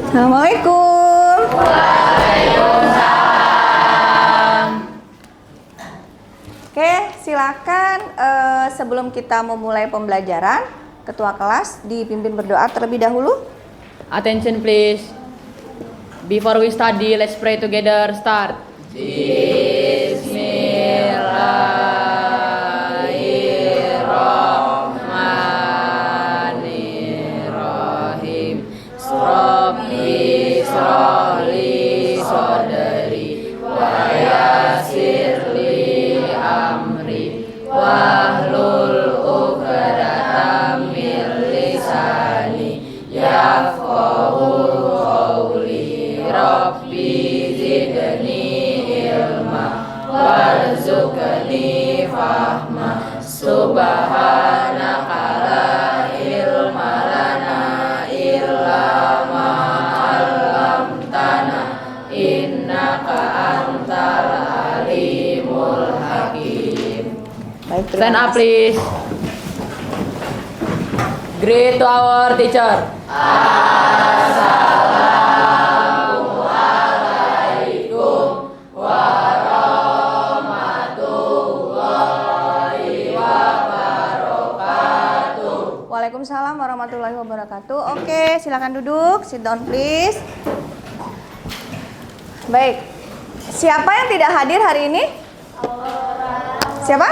Assalamualaikum. Waalaikumsalam. Oke, silakan sebelum kita memulai pembelajaran, ketua kelas dipimpin berdoa terlebih dahulu. Attention please. Before we study, let's pray together. Start. Bismillahirrahmanirrahim. Rabbi shrahli sadri wa yassirli amri wahlul 'uqdatam min lisani yafqahu qawli. Rabbi zidni ilma warzuqni fahma. Subhanaka la ilma lana illa ma 'allamtana innaka antal alimul hakim. Baik, Stand up please. Greet to our teacher. Assalamualaikum warahmatullahi wabarakatuh. Waalaikumsalam warahmatullahi wabarakatuh. Oke, silakan duduk. Sit down please. Baik. Siapa yang tidak hadir hari ini? Siapa?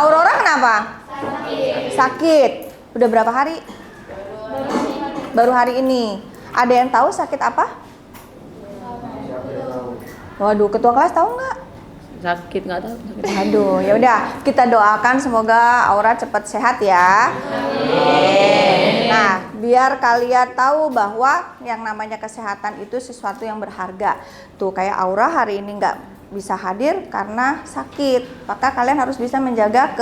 Aurora kenapa? Sakit. Udah berapa hari? Baru hari ini. Ada yang tahu sakit apa? Waduh, ketua kelas tahu nggak? Sakit nggak tahu. Sakit. Aduh, ya udah kita doakan semoga Aura cepat sehat ya. Nah, biar kalian tahu bahwa yang namanya kesehatan itu sesuatu yang berharga. Tuh kayak Aura hari ini nggak bisa hadir karena sakit, maka kalian harus bisa menjaga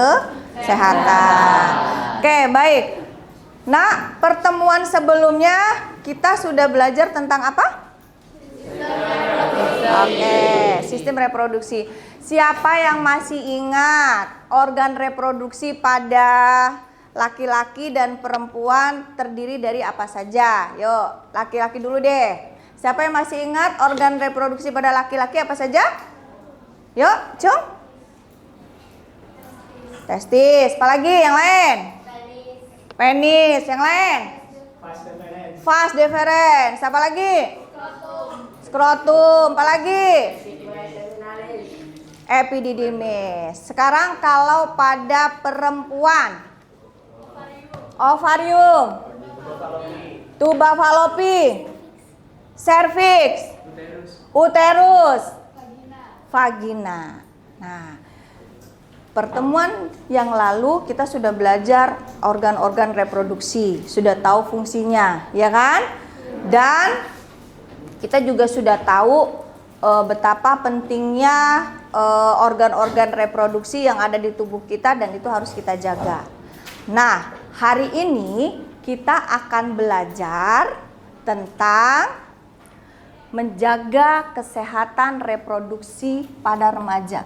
kesehatan. Oke, baik. Nah, pertemuan sebelumnya kita sudah belajar tentang apa? Oke, sistem reproduksi. Siapa yang masih ingat organ reproduksi pada laki-laki dan perempuan terdiri dari apa saja? Yuk, laki-laki dulu deh. Siapa yang masih ingat organ reproduksi pada laki-laki apa saja? Yuk, cung. Testis. Apalagi yang lain? Penis. Yang lain? Vas deferens. Apa lagi? Skrotum. Apalagi? Epididymis. Sekarang kalau pada perempuan, ovarium, tuba fallopi, cervix, uterus, vagina. Nah, pertemuan yang lalu kita sudah belajar organ-organ reproduksi, sudah tahu fungsinya, ya kan? Dan kita juga sudah tahu betapa pentingnya organ-organ reproduksi yang ada di tubuh kita dan itu harus kita jaga. Nah, hari ini kita akan belajar tentang menjaga kesehatan reproduksi pada remaja.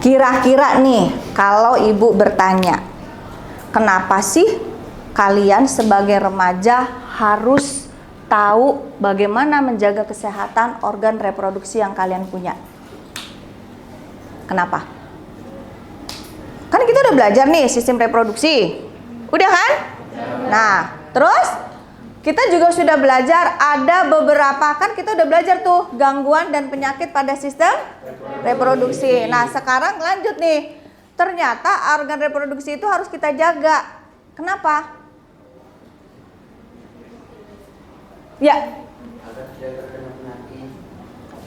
Kira-kira nih, kalau ibu bertanya, kenapa sih kalian sebagai remaja harus tahu bagaimana menjaga kesehatan organ reproduksi yang kalian punya? Kenapa? Kan kita udah belajar nih sistem reproduksi. Udah kan? Nah, terus kita juga sudah belajar ada beberapa, kan kita udah belajar tuh gangguan dan penyakit pada sistem reproduksi. Nah, sekarang lanjut nih. Ternyata organ reproduksi itu harus kita jaga. Kenapa? Ya.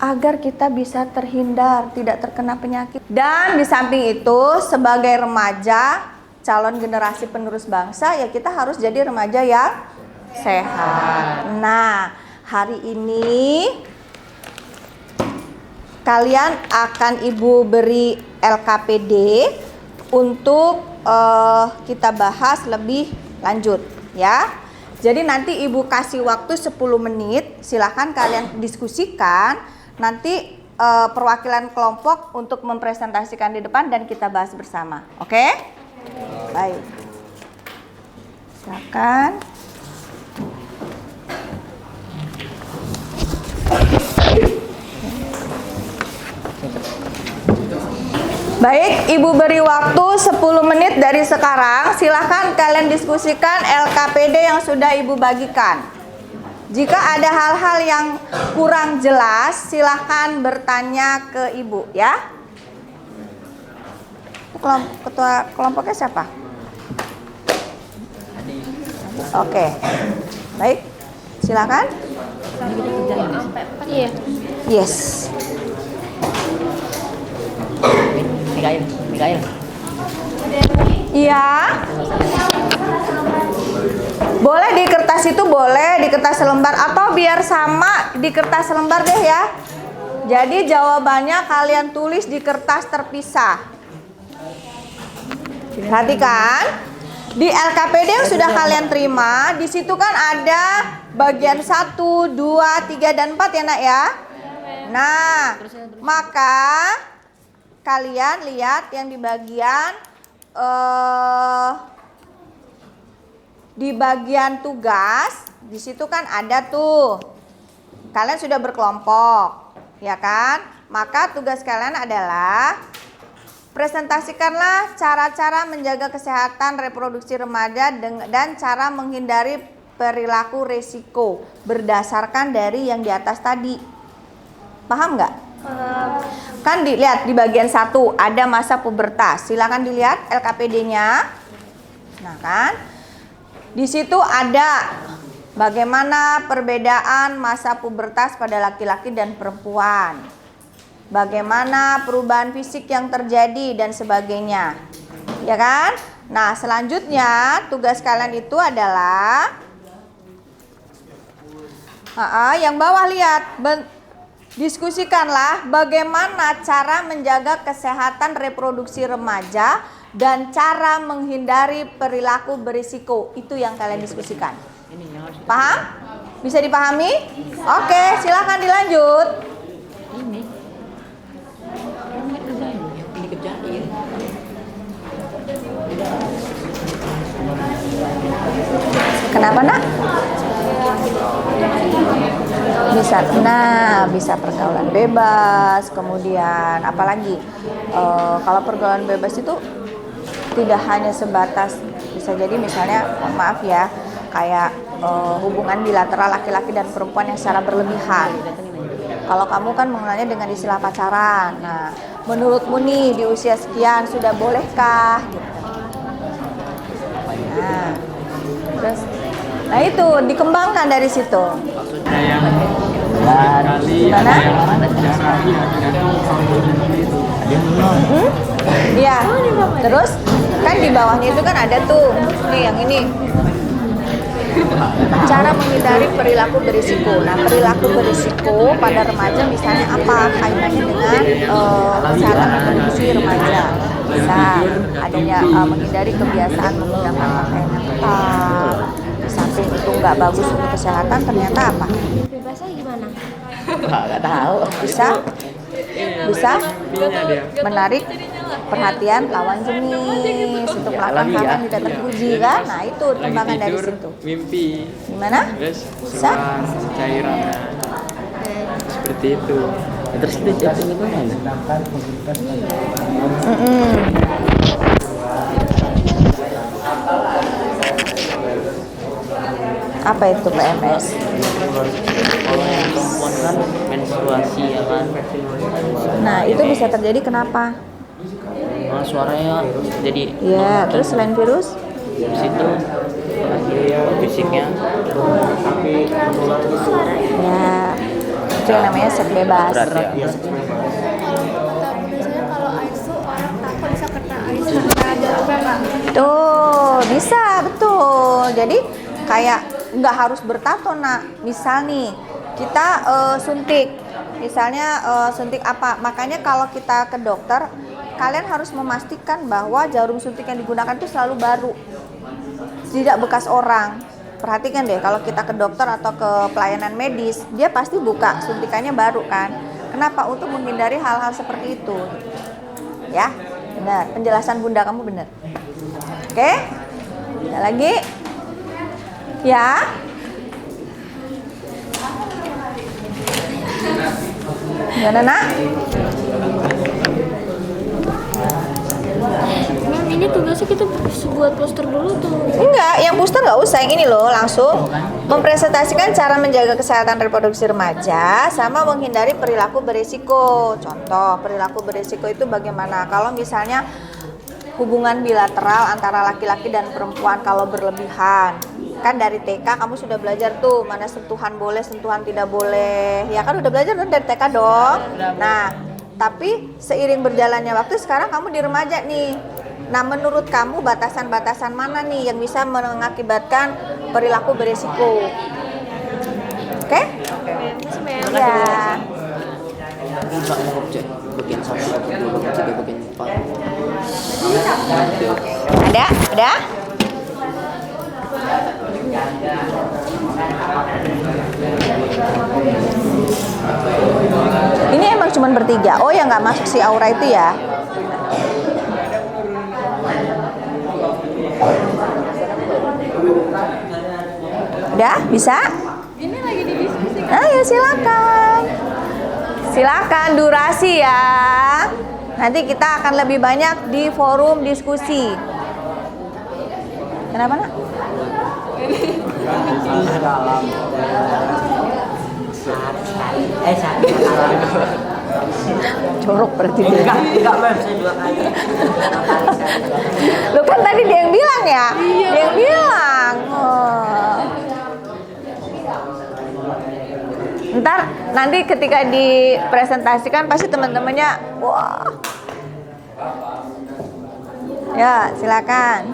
Agar kita bisa terhindar, tidak terkena penyakit. Dan di samping itu, sebagai remaja, calon generasi penerus bangsa, ya kita harus jadi remaja yang sehat. Nah, hari ini kalian akan ibu beri LKPD untuk kita bahas lebih lanjut, ya. Jadi nanti Ibu kasih waktu 10 menit, silahkan kalian diskusikan. Nanti perwakilan kelompok untuk mempresentasikan di depan dan kita bahas bersama. Oke? Baik. Silakan. Baik, Ibu beri waktu 10 menit dari sekarang. Silahkan kalian diskusikan LKPD yang sudah Ibu bagikan. Jika ada hal-hal yang kurang jelas, silahkan bertanya ke Ibu ya. Ketua kelompoknya siapa? Oke. Baik, silakan. Iya. Yes. Mikael. Iya. Boleh di kertas itu, boleh di kertas selembar atau biar sama di kertas selembar deh ya. Jadi jawabannya kalian tulis di kertas terpisah. Perhatikan, di LKPD yang sudah kalian terima, di situ kan ada bagian 1, 2, 3 dan 4 ya Nak ya. Nah, maka kalian lihat yang di bagian tugas, di situ kan ada tuh. Kalian sudah berkelompok, ya kan? Maka tugas kalian adalah presentasikanlah cara-cara menjaga kesehatan reproduksi remaja dan cara menghindari perilaku resiko berdasarkan dari yang di atas tadi. Paham nggak? Kan dilihat di bagian 1 ada masa pubertas. Silakan dilihat LKPD-nya. Nah kan, di situ ada bagaimana perbedaan masa pubertas pada laki-laki dan perempuan. Bagaimana perubahan fisik yang terjadi dan sebagainya. Ya kan? Nah, selanjutnya tugas kalian itu adalah yang bawah lihat, diskusikanlah bagaimana cara menjaga kesehatan reproduksi remaja dan cara menghindari perilaku berisiko. Itu yang kalian diskusikan. Paham? Bisa dipahami? Oke, silahkan dilanjut. Kenapa Nak? Bisa pergaulan bebas, kemudian apalagi kalau pergaulan bebas itu tidak hanya sebatas, bisa jadi misalnya, mohon maaf ya, kayak hubungan bilateral laki-laki dan perempuan yang secara berlebihan. Kalau kamu kan mengenalnya dengan istilah pacaran. Nah, menurutmu nih di usia sekian sudah bolehkah? Gitu. Nah, terus, nah itu dikembangkan dari situ. Ada yang kali, ada yang jarahi, ada yang Iya. Terus kan di bawahnya itu kan ada tuh, nih yang ini. Cara menghindari perilaku berisiko. Nah, perilaku berisiko pada remaja misalnya apa? Kaitannya dengan kesehatan reproduksi remaja. Bisa adanya menghindari kebiasaan menggunakan pakaian yang ketat. Di samping itu nggak bagus untuk kesehatan, ternyata apa? Bebasnya gimana? Nggak tahu. Bisa menarik perhatian lawan jenis untuk melakukan hal yang tidak terpuji kan? Nah itu kembangan dari situ. Mimpi. Gimana? Terus Bisa? cairan. Seperti itu. Terus itu jatuh itu apa itu PMS? Kalau yang perempuan kan menstruasi ya kan. Nah itu bisa terjadi kenapa? Nah, suaranya jadi Ya, terus selain virus? di situ fisiknya Ya, itu yang namanya seks bebas. berat ya. Biasanya kalau ISO orang takut bisa kena ISO karena ada nggak? Tuh, bisa, betul. Jadi kayak nggak harus bertato, Nak. Misal nih, kita suntik. Misalnya suntik apa? Makanya kalau kita ke dokter, kalian harus memastikan bahwa jarum suntik yang digunakan itu selalu baru. Tidak bekas orang. perhatikan deh, kalau kita ke dokter atau ke pelayanan medis, dia pasti buka suntikannya baru kan. Kenapa? Untuk menghindari hal-hal seperti itu. Ya, benar. Penjelasan Bunda kamu benar. Oke? Ada lagi? Ya? Gimana, Nak? Mem, ini tugasnya kita buat poster dulu tuh. Enggak, yang booster nggak usah. Yang ini loh, langsung mempresentasikan cara menjaga kesehatan reproduksi remaja sama menghindari perilaku berisiko. Contoh, perilaku berisiko itu bagaimana? Kalau misalnya hubungan bilateral antara laki-laki dan perempuan kalau berlebihan. Kan dari TK kamu sudah belajar tuh mana sentuhan boleh, sentuhan tidak boleh. Ya kan udah belajar kan dari TK dong. Nah, tapi seiring berjalannya waktu sekarang kamu di remaja nih. Nah, menurut kamu batasan-batasan mana nih yang bisa mengakibatkan perilaku berisiko? Oke? Ya. Bisa ngecek bagian 1, bagian 2, bagian 3, bagian 4. Ada? Ada? Ini emang cuma bertiga. Oh ya, nggak masuk si Aura itu ya? Udah? Bisa? Ini lagi didiskusikan. Ayo silakan. Silakan durasi ya. Nanti kita akan lebih banyak di forum diskusi. Kenapa, Nak? Jorok berarti dia. Enggak, Mem, saya 2 kali. Lu kan tadi dia yang bilang ya? Dia yang bilang. Oh. Ntar nanti ketika dipresentasikan pasti teman-temannya wah. Ya, silakan.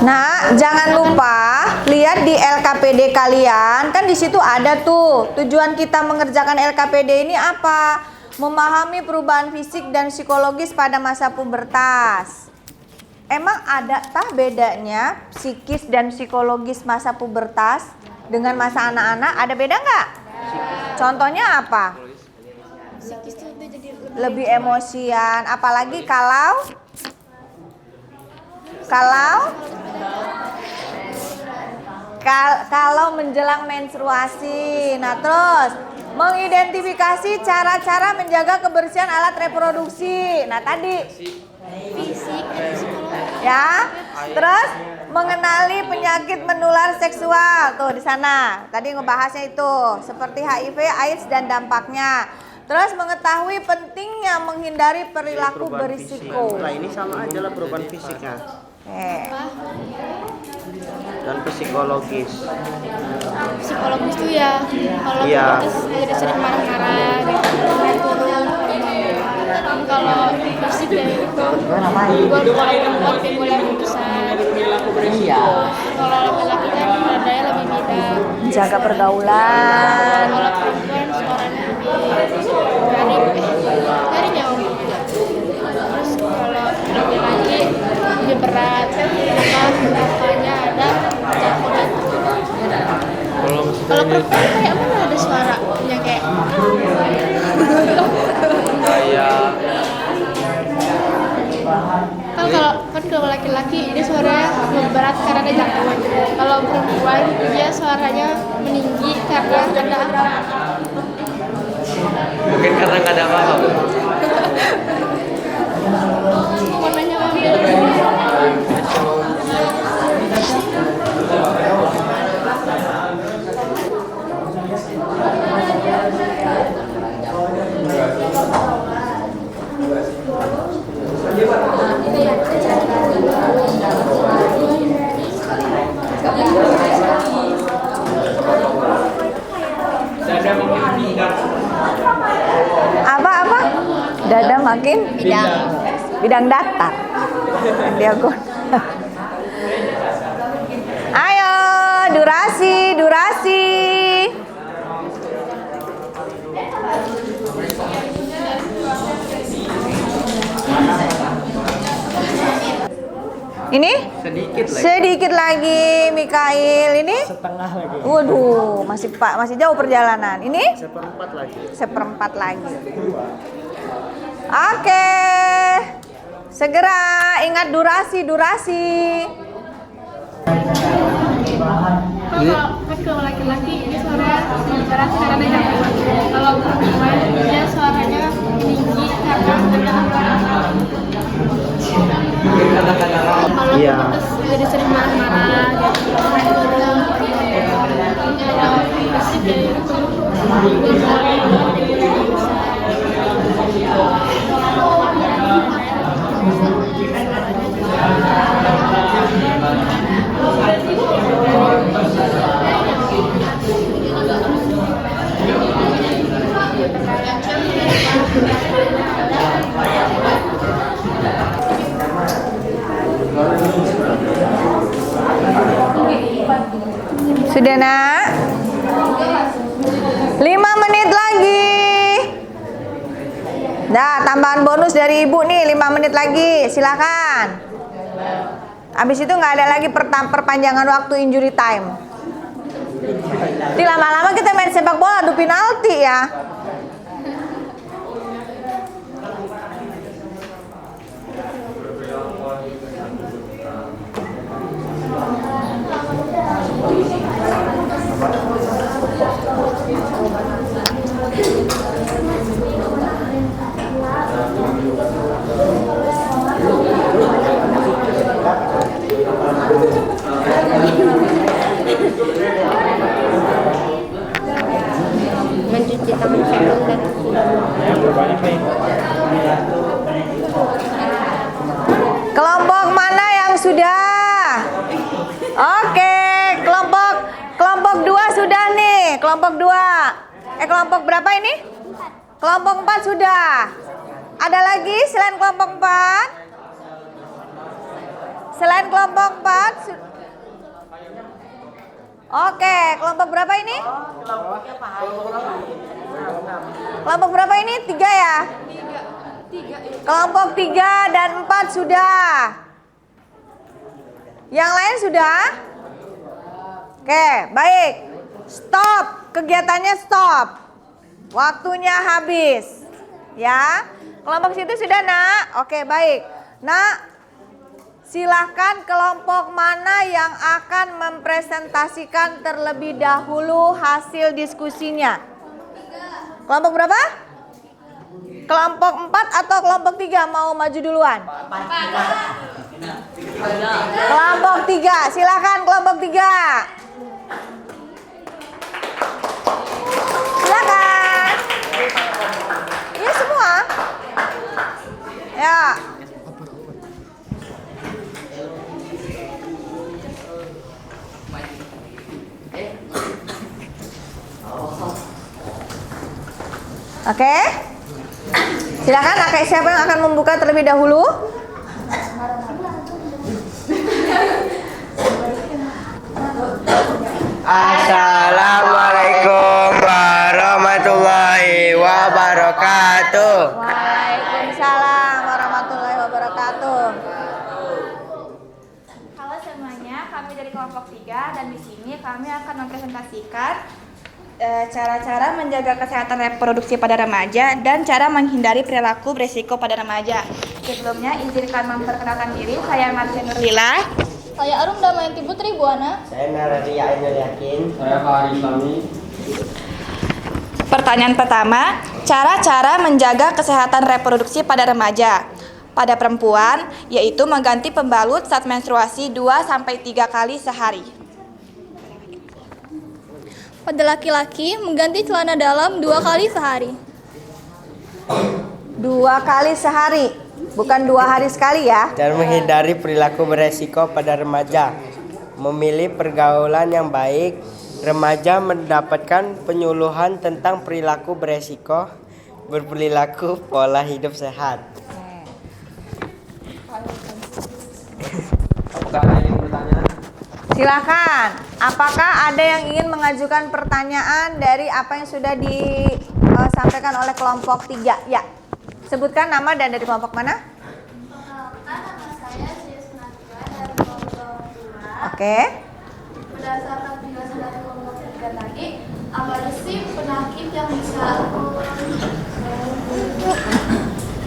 Nah, jangan lupa lihat di LKPD kalian, kan di situ ada tuh tujuan kita mengerjakan LKPD ini apa? Memahami perubahan fisik dan psikologis pada masa pubertas. Emang ada tah bedanya psikis dan psikologis masa pubertas dengan masa anak-anak? Ada beda nggak? Contohnya apa? Psikis tuh udah jadi Lebih emosian, apalagi kalau menjelang menstruasi. Nah, terus mengidentifikasi cara-cara menjaga kebersihan alat reproduksi. Nah, tadi fisik dan psikologi. ya. Terus mengenali penyakit menular seksual. Tuh di sana. Tadi ngebahasnya itu, seperti HIV, AIDS dan dampaknya. Terus mengetahui pentingnya menghindari perilaku berisiko. Nah, ini sama aja lah perubahan fisiknya dan psikologis. Psikologis tuh ya kalau Iya. kita jadi sering marah-marah gitu turun. Kalau fisik ya itu buat perempuan kayak boleh keputusan. Kalau laki-lakinya nadanya lebih bidang. Jaga pergaulan. Kalau perempuan suaranya lebih dari jauh. Terus kalau laki-laki lebih berat, apanya ada jagoan. Kalau perempuan kayak mana ada suaranya kayak kalau laki-laki dia suaranya berat karena ada jangkauan. Kalau perempuan dia suaranya meninggi karena ada Mungkin karena nggak ada apa-apa. warnanya semakin bidang datar. Diagonal. Ayo, durasi. Ini? Sedikit lagi, Mikail. Ini? Setengah lagi. Waduh, masih jauh perjalanan. Ini? Seperempat lagi. Oke. Segera ingat durasi. Kalau laki-laki dia suaranya keras karena nggak kuat. Kalau perempuan dia suaranya tinggi karena kalau Iya. terus jadi sering marah-marah gitu. Kalau fisik dari itu Sudah, Nak? 5 menit lagi. Nah, tambahan bonus dari Ibu nih 5 menit lagi. Silakan. Habis itu nggak ada lagi perpanjangan waktu injury time. Nanti lama-lama kita main sepak bola adu penalti ya. mencuci tangan sebelum dan Kelompok mana yang sudah? Oke, kelompok 2 sudah nih. Kelompok 2. Kelompok berapa ini? Kelompok 4 sudah. Ada lagi selain kelompok 4? Selain kelompok 4? Oke, kelompok berapa ini? Kelompok berapa ini? 3 ya? Kelompok 3 dan 4 sudah. Yang lain sudah? Oke, baik. Stop, kegiatannya stop. Waktunya habis. Ya. Kelompok situ sudah, Nak? Oke, baik. Nak, silahkan kelompok mana yang akan mempresentasikan terlebih dahulu hasil diskusinya? Kelompok berapa? Kelompok 4 atau kelompok 3 mau maju duluan? Kelompok 3, silakan kelompok 3. Silakan. Iya semua. Ya. Oke. Silakan, siapa yang akan membuka terlebih dahulu? Assalamualaikum warahmatullahi wabarakatuh. Waalaikumsalam warahmatullahi wabarakatuh. Halo semuanya, kami dari kelompok 3 dan di sini kami akan mempresentasikan cara-cara menjaga kesehatan reproduksi pada remaja dan cara menghindari perilaku beresiko pada remaja. Sebelumnya izinkan memperkenalkan diri, saya Marsha Nurlila. saya Arum Damayanti Putri Buana. Saya Nararia Ainul Yakin. Saya Farid Sami. Pertanyaan pertama, cara-cara menjaga kesehatan reproduksi pada remaja. Pada perempuan, yaitu mengganti pembalut saat menstruasi 2-3 kali sehari. Pada laki-laki mengganti celana dalam 2 kali sehari. 2 kali sehari, bukan 2 hari sekali ya. Dan menghindari perilaku beresiko pada remaja. Memilih pergaulan yang baik. Remaja mendapatkan penyuluhan tentang perilaku beresiko berperilaku pola hidup sehat. Apakah ada yang bertanya? Silakan. Apakah ada yang ingin mengajukan pertanyaan dari apa yang sudah disampaikan oleh kelompok 3? Ya. Sebutkan nama dan dari kelompok mana? Nama saya Sisnatia dari kelompok 2. Oke. Berdasarkan penjelasan dari kelompok 3 tadi, apa sih penyakit yang bisa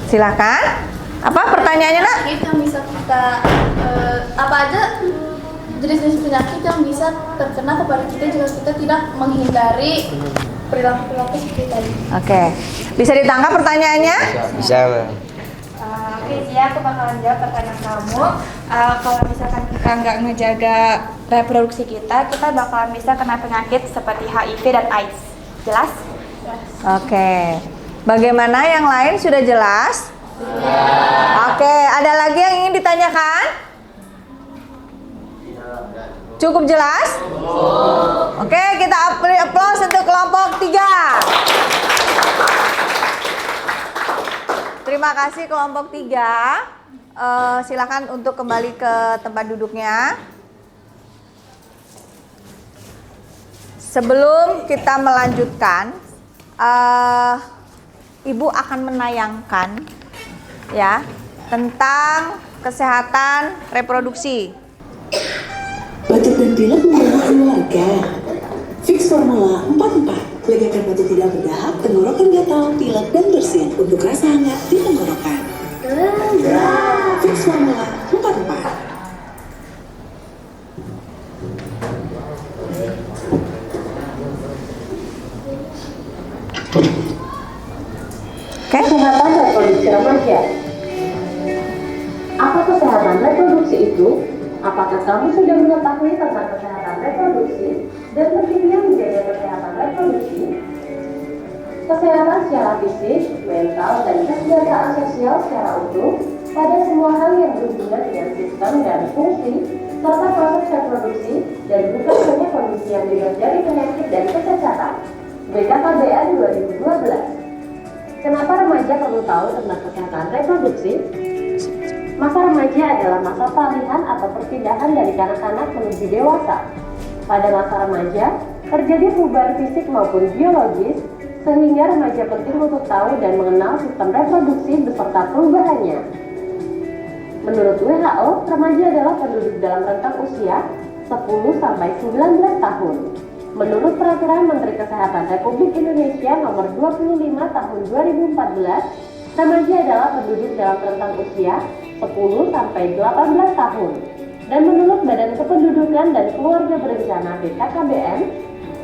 Silakan. Apa pertanyaannya, Nak? penyakit yang bisa kita apa aja jenis-jenis penyakit yang bisa terkena kepada kita jika kita tidak menghindari perilaku-perilaku seperti tadi. Oke. Bisa ditangkap pertanyaannya? Bisa, Mbak. Oke, Cia, aku bakalan jawab pertanyaan kamu. Kalau misalkan kita nggak ngejaga reproduksi kita bakalan bisa kena penyakit seperti HIV dan AIDS. Jelas? Oke. Bagaimana yang lain sudah jelas? Oke, ada lagi yang ingin ditanyakan? Cukup jelas? Oke, kita aplaus untuk kelompok 3. Terima kasih kelompok 3. Silakan untuk kembali ke tempat duduknya. Sebelum kita melanjutkan, Ibu akan menayangkan ya tentang kesehatan reproduksi. Batuk dan pilek membuat keluarga. Fix Formula 44. Legakan batuk tidak berdahak, tenggorokan gatal, pilek dan bersin untuk rasa hangat di tenggorokan. Fix Formula 44. Kesehatan reproduksi remaja. Apa kesehatan reproduksi itu? Apakah kamu sudah mengetahui tentang kesehatan reproduksi dan pentingnya menjaga kesehatan reproduksi? Kesehatan secara fisik, mental, dan kesejahteraan sosial secara utuh pada semua hal yang berhubungan dengan sistem dan fungsi serta proses reproduksi dan bukan hanya kondisi yang bebas dari penyakit dan kecacatan. BKKBN 2012. Kenapa remaja perlu tahu tentang kesehatan reproduksi? Masa remaja adalah masa peralihan atau perpindahan dari kanak-kanak menuju dewasa. Pada masa remaja, terjadi perubahan fisik maupun biologis, sehingga remaja penting untuk tahu dan mengenal sistem reproduksi beserta perubahannya. Menurut WHO, remaja adalah penduduk dalam rentang usia 10-19 tahun. Menurut Peraturan Menteri Kesehatan Republik Indonesia Nomor 25 Tahun 2014, remaja adalah penduduk dalam rentang usia 10-18 tahun. Dan menurut Badan Kependudukan dan Keluarga Berencana BKKBN,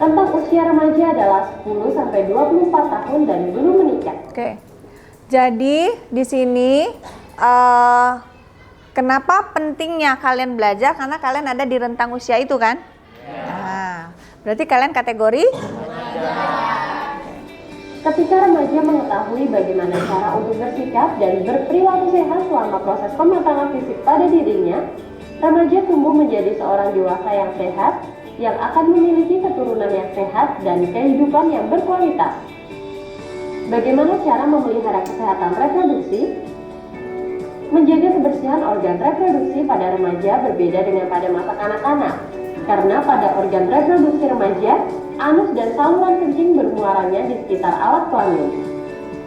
rentang usia remaja adalah 10-24 tahun dan belum menikah. Oke. Jadi di sini kenapa pentingnya kalian belajar? Karena kalian ada di rentang usia itu kan? Nah, berarti kalian kategori? Ketika remaja mengetahui bagaimana cara untuk bersikap dan berperilaku sehat selama proses pematangan fisik pada dirinya, remaja tumbuh menjadi seorang dewasa yang sehat, yang akan memiliki keturunan yang sehat dan kehidupan yang berkualitas. Bagaimana cara memelihara kesehatan reproduksi? Menjaga kebersihan organ reproduksi pada remaja berbeda dengan pada masa kanak-kanak. Karena pada organ reproduksi remaja, anus dan saluran kencing bermuaranya di sekitar alat kelamin.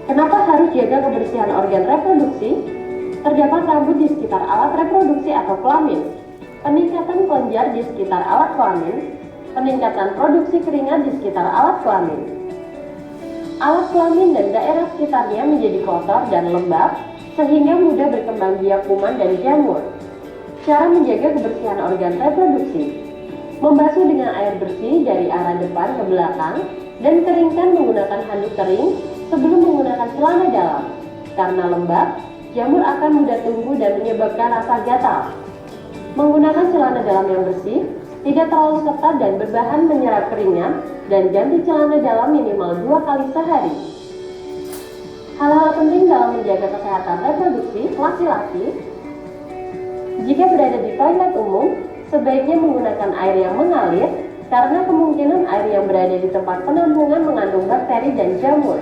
Kenapa harus jaga kebersihan organ reproduksi? Terdapat rambut di sekitar alat reproduksi atau kelamin, peningkatan kelenjar di sekitar alat kelamin, peningkatan produksi keringat di sekitar alat kelamin. Alat kelamin dan daerah sekitarnya menjadi kotor dan lembab, sehingga mudah berkembang biak kuman dan jamur. Cara menjaga kebersihan organ reproduksi: membasuh dengan air bersih dari arah depan ke belakang dan keringkan menggunakan handuk kering sebelum menggunakan celana dalam. Karena lembab, jamur akan mudah tumbuh dan menyebabkan rasa gatal. Menggunakan celana dalam yang bersih, tidak terlalu ketat dan berbahan menyerap keringat, dan ganti celana dalam minimal 2 kali sehari. Hal-hal penting dalam menjaga kesehatan reproduksi laki-laki: jika berada di toilet umum, sebaiknya menggunakan air yang mengalir karena kemungkinan air yang berada di tempat penampungan mengandung bakteri dan jamur.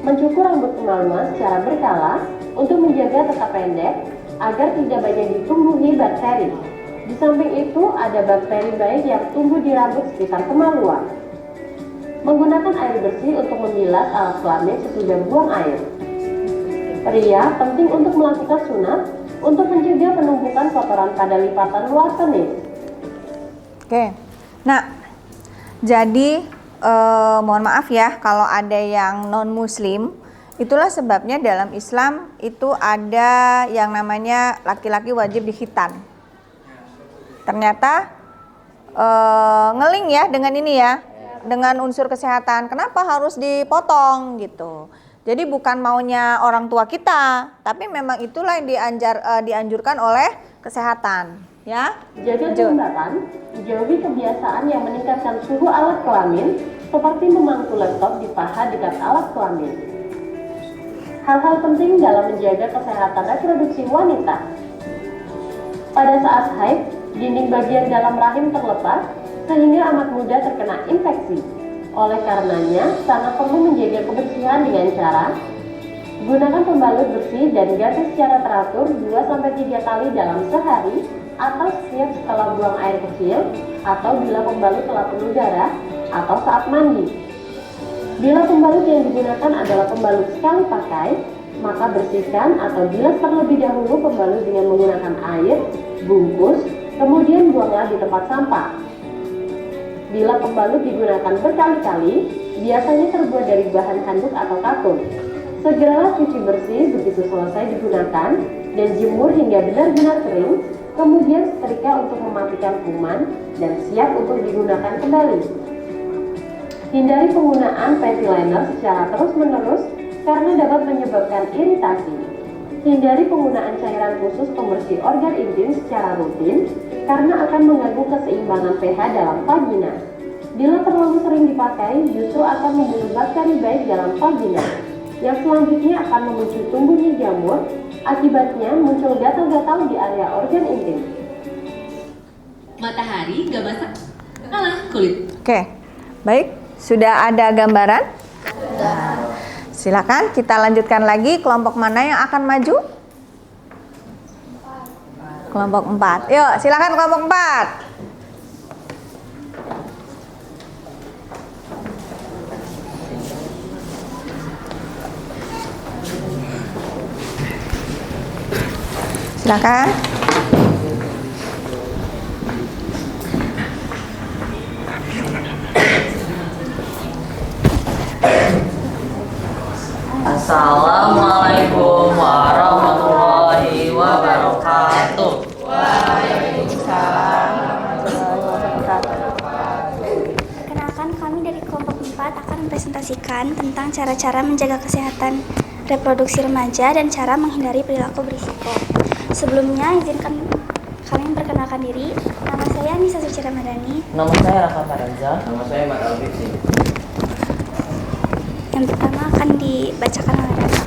mencukur rambut kemaluan secara berkala untuk menjaga tetap pendek agar tidak banyak ditumbuhi bakteri. Di samping itu, ada bakteri baik yang tumbuh di rambut sekitar kemaluan. Menggunakan air bersih untuk membilas alat kelamin sesudah buang air. Pria penting untuk melakukan sunat untuk mencegah penumpukan kotoran pada lipatan luar penis. Oke. Nah, jadi mohon maaf ya kalau ada yang non muslim, itulah sebabnya dalam Islam itu ada yang namanya laki-laki wajib dikhitan. Ternyata ngeling ya dengan ini ya, dengan unsur kesehatan. Kenapa harus dipotong gitu? Jadi bukan maunya orang tua kita, tapi memang itulah yang dianjurkan oleh kesehatan, ya. Jaga kelembapan, jauhi kebiasaan yang meningkatkan suhu alat kelamin, seperti memangku laptop di paha dekat alat kelamin. Hal-hal penting dalam menjaga kesehatan reproduksi wanita. Pada saat haid, dinding bagian dalam rahim terlepas, sehingga amat mudah terkena infeksi. Oleh karenanya, sangat perlu menjaga kebersihan dengan cara gunakan pembalut bersih dan ganti secara teratur 2-3 kali dalam sehari, atau setiap setelah buang air kecil, atau bila pembalut telah penuh darah, atau saat mandi. Bila pembalut yang digunakan adalah pembalut sekali pakai, maka bersihkan atau bilas terlebih dahulu pembalut dengan menggunakan air, bungkus, kemudian buanglah di tempat sampah. Bila pembalut digunakan berkali-kali, biasanya terbuat dari bahan handuk atau katun. Segeralah cuci bersih begitu selesai digunakan dan jemur hingga benar-benar kering, kemudian setrika untuk mematikan kuman dan siap untuk digunakan kembali. Hindari penggunaan panty liner secara terus-menerus karena dapat menyebabkan iritasi. Hindari penggunaan cairan khusus pembersih organ intim secara rutin karena akan mengganggu keseimbangan pH dalam vagina. Bila terlalu sering dipakai, justru akan membunuh bakteri baik dalam vagina, yang selanjutnya akan memicu tumbuhnya jamur, akibatnya muncul gatal-gatal di area organ intim. Matahari gak masak kalah kulit. Oke, baik. Sudah ada gambaran? Silakan kita lanjutkan lagi. Kelompok mana yang akan maju? Kelompok 4. Yuk, silakan kelompok 4. Silakan. Assalamualaikum warahmatullahi wabarakatuh. Waalaikumsalam warahmatullahi wabarakatuh. Perkenalkan, kami dari kelompok 4 akan mempresentasikan tentang cara-cara menjaga kesehatan reproduksi remaja dan cara menghindari perilaku berisiko. Sebelumnya, izinkan kami memperkenalkan diri. Nama saya Nisa Suci Ramadhani. Nama saya Rafa Faranza. Nama saya Mat Alfiksi. Yang pertama akan dibacakan oleh Rafa.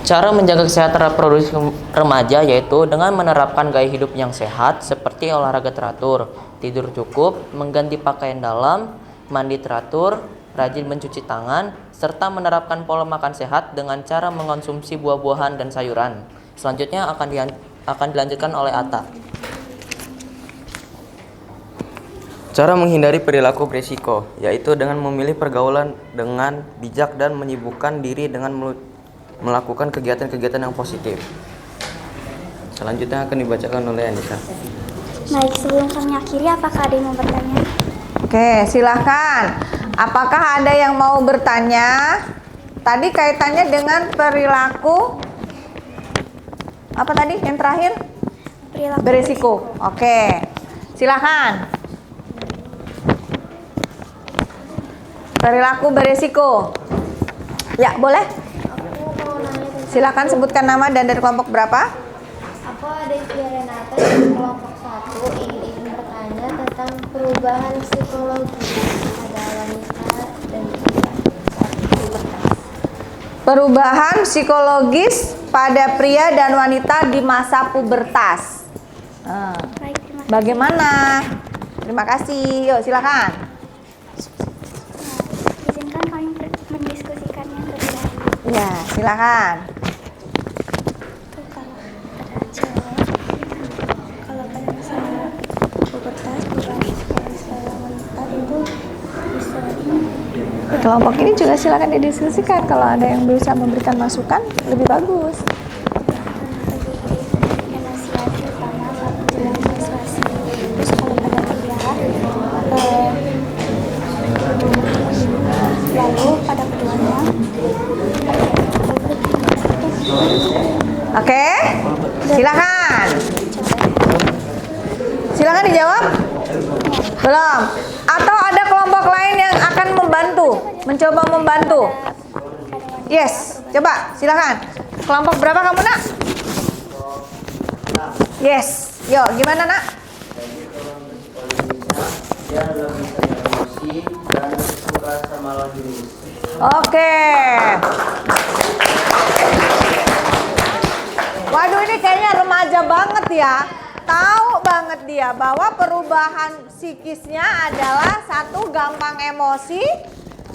Cara menjaga kesehatan reproduksi remaja yaitu dengan menerapkan gaya hidup yang sehat seperti olahraga teratur, tidur cukup, mengganti pakaian dalam, mandi teratur, rajin mencuci tangan, serta menerapkan pola makan sehat dengan cara mengonsumsi buah-buahan dan sayuran. Selanjutnya akan dilanjutkan oleh Atta. Cara menghindari perilaku berisiko, yaitu dengan memilih pergaulan dengan bijak dan menyibukkan diri dengan melakukan kegiatan-kegiatan yang positif. Selanjutnya akan dibacakan oleh Anissa. Baik, sebelum kami akhiri, apakah ada yang mau bertanya? Oke, silahkan. Apakah ada yang mau bertanya? Tadi kaitannya dengan perilaku apa tadi yang terakhir? Perilaku Berisiko. Oke, silahkan. Perilaku berisiko. Ya, boleh. Silakan sebutkan nama dan dari kelompok berapa? Aku ada Renata dari kelompok 1 ingin bertanya tentang perubahan psikologi pada wanita dan pria. Perubahan psikologis pada pria dan wanita di masa pubertas. Baik, terima kasih. Bagaimana? Terima kasih. Yuk, silakan. Izinkan kami Ya, silakan. Kalau pada masa pubertas wanita itu bisa Kelompok ini juga silakan didiskusikan. Kalau ada yang bisa memberikan masukan, lebih bagus. emosian terutama saat menjelang menstruasi. Terus kalau pada pria lalu pada keduanya Oke, silakan. Silakan dijawab. Belum. Atau ada kelompok lain yang akan membantu, mencoba membantu. Yes, coba silakan. Kelompok berapa kamu, Nak? Yes. Yo, gimana, Nak? Dia lebih emosi dan suka sama lagu. Oke. Waduh, ini kayaknya remaja banget ya. Tahu banget dia bahwa perubahan psikisnya adalah satu, gampang emosi.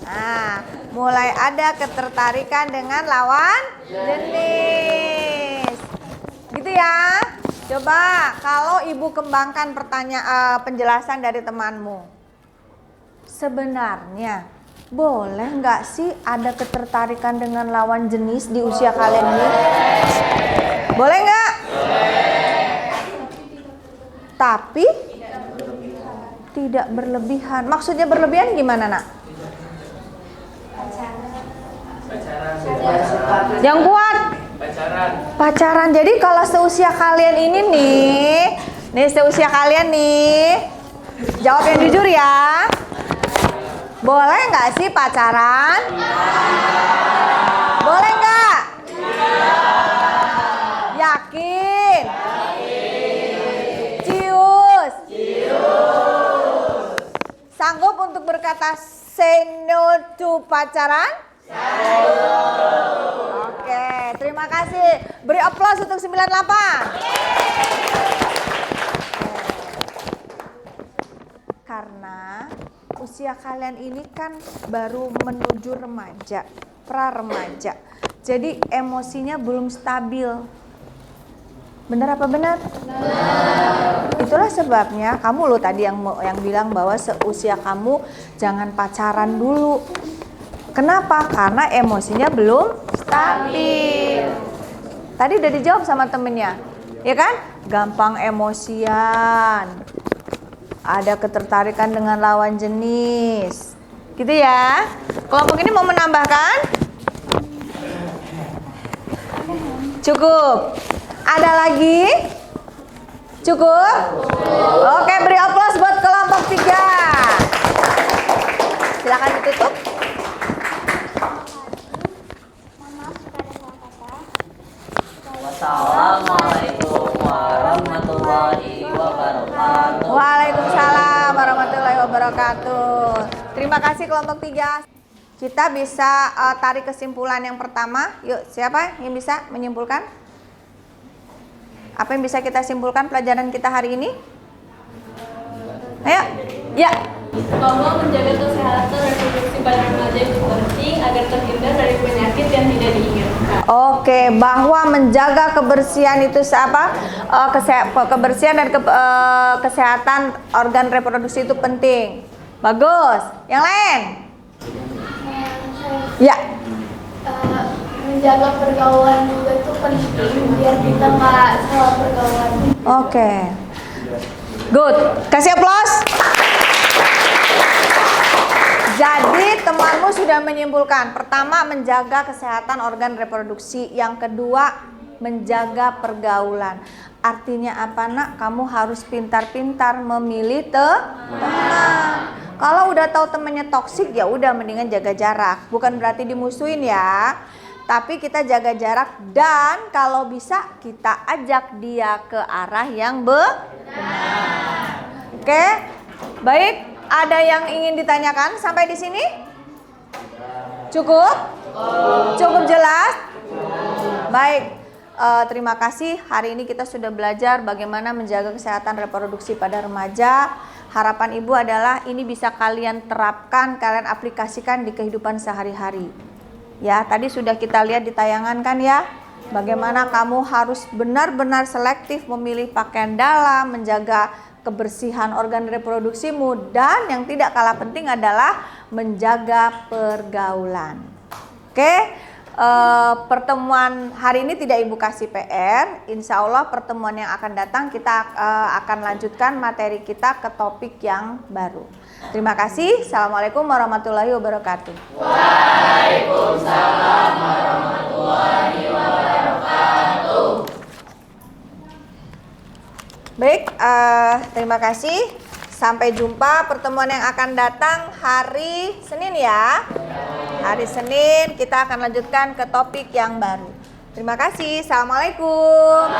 Nah, mulai ada ketertarikan dengan lawan jenis. Gitu ya. Coba kalau ibu kembangkan penjelasan dari temanmu. Sebenarnya boleh nggak sih ada ketertarikan dengan lawan jenis di usia kalian ini? Boleh nggak? Tapi tidak berlebihan. Maksudnya berlebihan gimana, Nak? Yang kuat? Pacaran. Jadi kalau seusia kalian ini nih seusia kalian nih, jawab yang jujur ya. Boleh nggak sih pacaran? Boleh nggak? Yakin? Cius? Sanggup untuk berkata say no to pacaran? Oke, terima kasih. Beri aplaus untuk 98. Karena usia kalian ini kan baru menuju remaja, pra-remaja. Jadi emosinya belum stabil. Benar apa benar? Itulah sebabnya kamu loh tadi yang bilang bahwa seusia kamu jangan pacaran dulu. Kenapa? Karena emosinya belum stabil. Tadi udah dijawab sama temennya, ya kan? Gampang emosian, ada ketertarikan dengan lawan jenis, gitu ya. Kelompok ini mau menambahkan? Cukup. Ada lagi? Cukup? Oke, beri aplaus buat kelompok 3. Silakan ditutup. Wassalamualaikum warahmatullahi wabarakatuh. Waalaikumsalam warahmatullahi wabarakatuh. Terima kasih kelompok 3. Kita bisa tarik kesimpulan yang pertama. Yuk, siapa yang bisa menyimpulkan? Apa yang bisa kita simpulkan pelajaran kita hari ini? Ayo, ya. Bahwa menjaga kesehatan reproduksi pada remaja itu penting agar terhindar dari penyakit yang tidak diinginkan. Oke, bahwa menjaga kebersihan itu apa? Kebersihan dan kesehatan organ reproduksi itu penting. Bagus. Yang lain? Ya. Menjaga pergaulan juga itu penting biar kita nggak salah pergaulan. Oke. Good. Kasih aplaus. Jadi temanmu sudah menyimpulkan, pertama menjaga kesehatan organ reproduksi, yang kedua menjaga pergaulan. Artinya apa, Nak? Kamu harus pintar-pintar memilih teman. Kalau udah tahu temannya toksik, ya udah mendingan jaga jarak. Bukan berarti dimusuhin ya, tapi kita jaga jarak dan kalau bisa kita ajak dia ke arah yang benar. Oke, baik. Ada yang ingin ditanyakan sampai di sini? Cukup? Cukup jelas? Baik, terima kasih. Hari ini kita sudah belajar bagaimana menjaga kesehatan reproduksi pada remaja. Harapan Ibu adalah ini bisa kalian terapkan, kalian aplikasikan di kehidupan sehari-hari. Ya, tadi sudah kita lihat di tayangan kan ya, bagaimana kamu harus benar-benar selektif memilih pakaian dalam, menjaga kebersihan organ reproduksimu, dan yang tidak kalah penting adalah menjaga pergaulan. Oke, pertemuan hari ini tidak Ibu kasih PR. Insya Allah pertemuan yang akan datang kita akan lanjutkan materi kita ke topik yang baru. Terima kasih. Assalamualaikum warahmatullahi wabarakatuh. Waalaikumsalam warahmatullahi wabarakatuh. Baik, terima kasih. Sampai jumpa pertemuan yang akan datang hari Senin ya. Hari Senin kita akan lanjutkan ke topik yang baru. Terima kasih. Assalamualaikum.